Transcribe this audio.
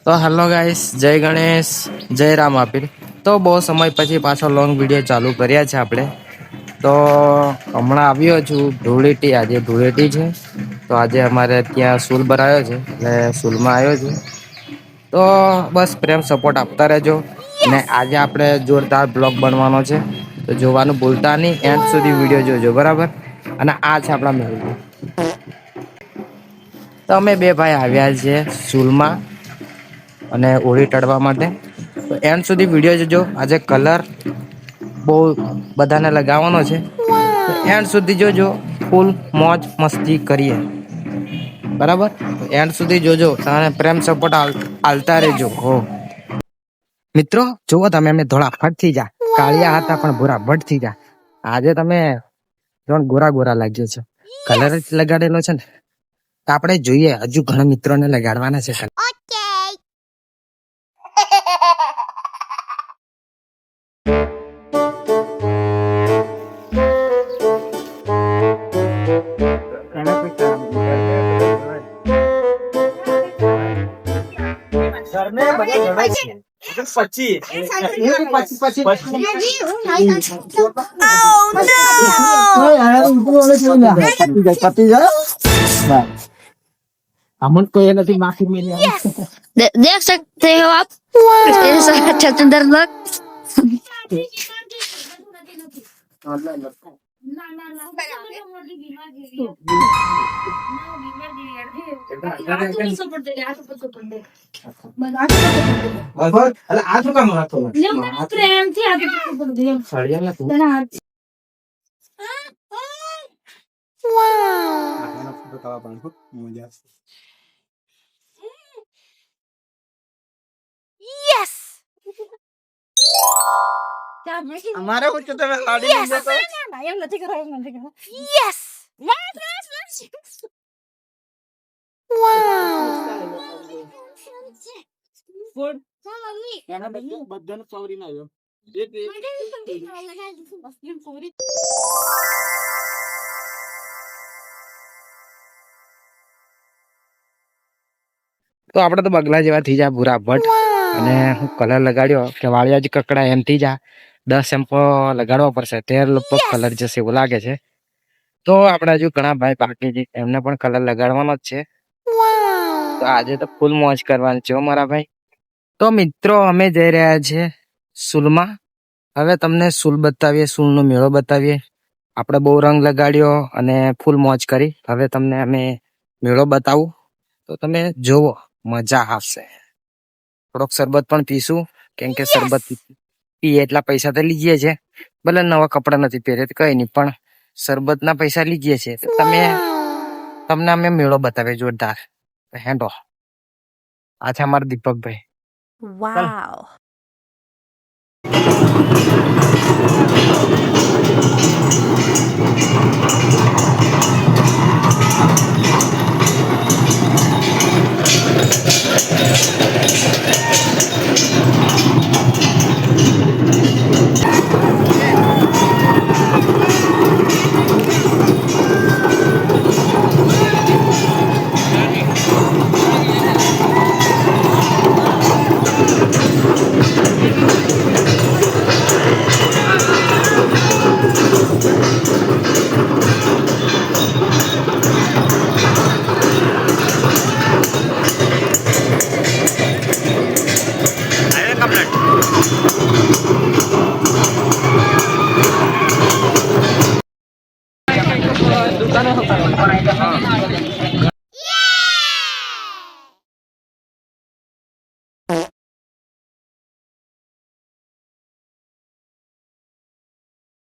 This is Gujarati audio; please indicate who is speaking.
Speaker 1: તો હેલો ગાઈસ, જય ગણેશ, જય રામ આપીર. તો બહુ સમય પછી પાછો લોંગ વિડીયો ચાલુ કર્યા છે આપણે. તો હમણાં આવ્યો છું ધૂળેટી. આજે ધૂળેટી છે, તો આજે અમારે ત્યાં સૂલ ભરાયો છે એટલે સૂલમાં આવ્યો છું. તો બસ પ્રેમ સપોર્ટ આપતા રહેજો. અને આજે આપણે જોરદાર બ્લોગ બનવાનો છે, તો જોવાનું ભૂલતા નહીં. એન્ડ સુધી વિડીયો જોજો, બરાબર. અને આ છે આપણા મેળવી. તો અમે બે ભાઈ આવ્યા છીએ સૂલમાં અને હોળી ટળવા માટે. તો એન્ડ સુધી વિડીયો જોજો. આજે કલર બહુ બધાને લગાવવાનો છે, તો એન્ડ સુધી જોજો. ફૂલ મોજ મસ્તી કરીએ, બરાબર. એન્ડ સુધી જોજો, તમે પ્રેમ સપોર્ટ આલતા રહેજો. હો મિત્રો, જુઓ તમે અમે થોડા ફટ થઈ જા. કાળિયા હતા પણ ભૂરા ભટ થઈ જા. આજે તમે ગોરા ગોરા લાગ્યો છો. કલર જ લગાડેલો છે ને, તો આપણે જોઈએ. હજુ ઘણા મિત્રોને લગાડવાના છે. अमन को ये नहीं माफी मिली।
Speaker 2: देख सकते हो आप ऐसा चतुर्दर लोग।
Speaker 1: हमारे कुछ तो लाड़ी नहीं देता।
Speaker 2: यस
Speaker 1: गुड याना बदन सौरी ना हो તો આપણે તો બગલા જેવા થઈ જા ભૂરા ભટ. અને હું કલર લગાડ્યો કે વાળિયા જ કકડા એમ થઈ જા. 10 શેમ્પો લગાડવા પડશે, 13 લગભગ કલર જશે એવું લાગે છે. તો આપણે હજુ ઘણા ભાઈ બાકી છે, એમને પણ કલર લગાડવાનો જ છે. તો આજે તો ફૂલ મોજ કરવાની છે મારા ભાઈ. તો મિત્રો, અમે જઈ રહ્યા છીએ સૂલમાં. હવે તમને સૂલ બતાવીએ, સૂલનો મેળો બતાવીએ. આપણે બહુ રંગ લગાડ્યો અને ફૂલ મોજ કરી. હવે તમને અમે મેળો બતાવું, તો તમે જોવો, મજા આવશે. થોડોક શરબત પણ પીશું, કેમ કે શરબત પીએ એટલા પૈસા તો લીધીએ છે. ભલે નવા કપડા નથી પહેરે તો કઈ નહીં, પણ શરબતના પૈસા લીધીએ છે. તો તમને અમે મેળો બતાવીએ જોરદાર. હેન્ડો આ છે અમારા દીપકભાઈ.
Speaker 2: वाव